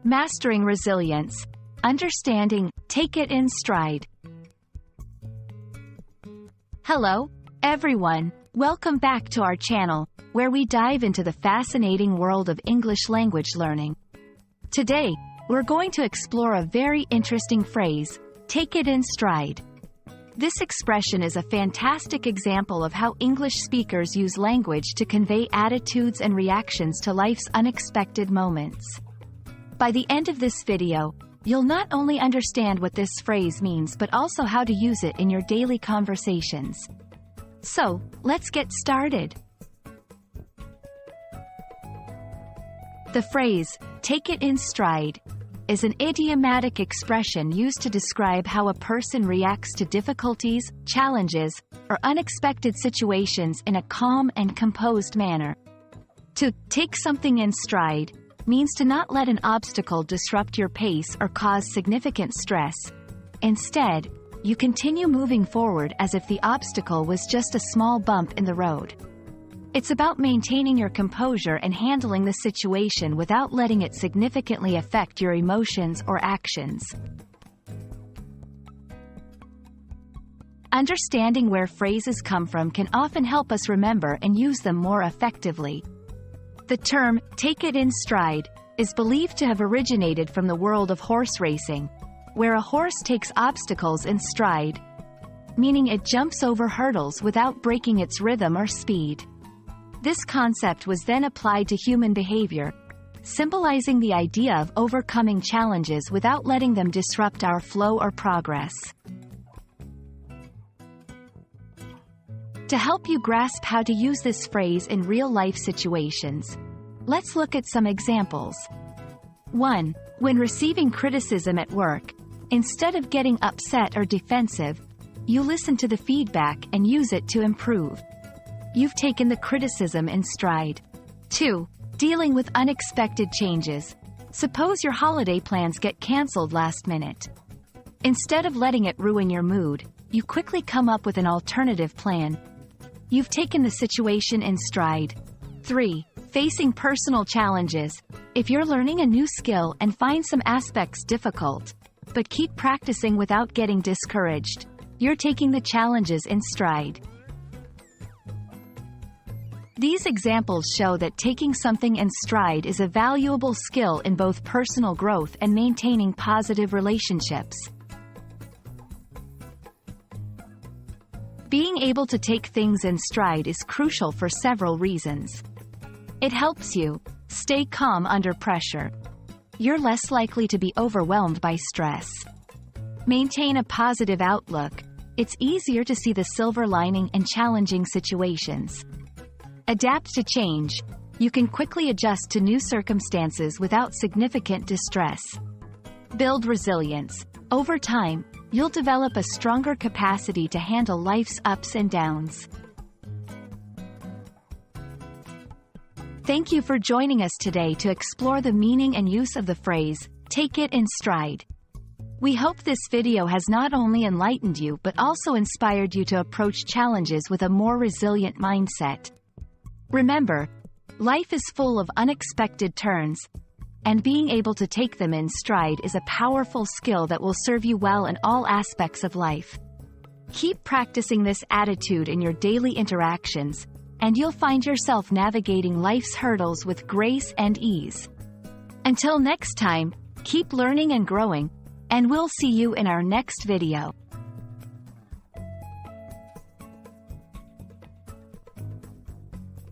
Mastering resilience. Understanding, take it in stride. Hello, everyone. Welcome back to our channel, where we dive into the fascinating world of English language learning. Today, we're going to explore a very interesting phrase, take it in stride. This expression is a fantastic example of how English speakers use language to convey attitudes and reactions to life's unexpected moments. By the end of this video, you'll not only understand what this phrase means but also how to use it in your daily conversations. So, let's get started. The phrase, take it in stride, is an idiomatic expression used to describe how a person reacts to difficulties, challenges, or unexpected situations in a calm and composed manner. To take something in stride means to not let an obstacle disrupt your pace or cause significant stress. Instead, you continue moving forward as if the obstacle was just a small bump in the road. It's about maintaining your composure and handling the situation without letting it significantly affect your emotions or actions. Understanding where phrases come from can often help us remember and use them more effectively. The term, take it in stride, is believed to have originated from the world of horse racing, where a horse takes obstacles in stride, meaning it jumps over hurdles without breaking its rhythm or speed. This concept was then applied to human behavior, symbolizing the idea of overcoming challenges without letting them disrupt our flow or progress. To help you grasp how to use this phrase in real-life situations, let's look at some examples. 1. When receiving criticism at work, instead of getting upset or defensive, you listen to the feedback and use it to improve. You've taken the criticism in stride. 2. Dealing with unexpected changes. Suppose your holiday plans get cancelled last minute. Instead of letting it ruin your mood, you quickly come up with an alternative plan. You've taken the situation in stride. 3. Facing personal challenges. If you're learning a new skill and find some aspects difficult, but keep practicing without getting discouraged, you're taking the challenges in stride. These examples show that taking something in stride is a valuable skill in both personal growth and maintaining positive relationships. Being able to take things in stride is crucial for several reasons. It helps you stay calm under pressure. You're less likely to be overwhelmed by stress. Maintain a positive outlook. It's easier to see the silver lining in challenging situations. Adapt to change. You can quickly adjust to new circumstances without significant distress. Build resilience. Over time, you'll develop a stronger capacity to handle life's ups and downs. Thank you for joining us today to explore the meaning and use of the phrase, take it in stride. We hope this video has not only enlightened you but also inspired you to approach challenges with a more resilient mindset. Remember, life is full of unexpected turns, and being able to take them in stride is a powerful skill that will serve you well in all aspects of life. Keep practicing this attitude in your daily interactions, and you'll find yourself navigating life's hurdles with grace and ease. Until next time, keep learning and growing, and we'll see you in our next video.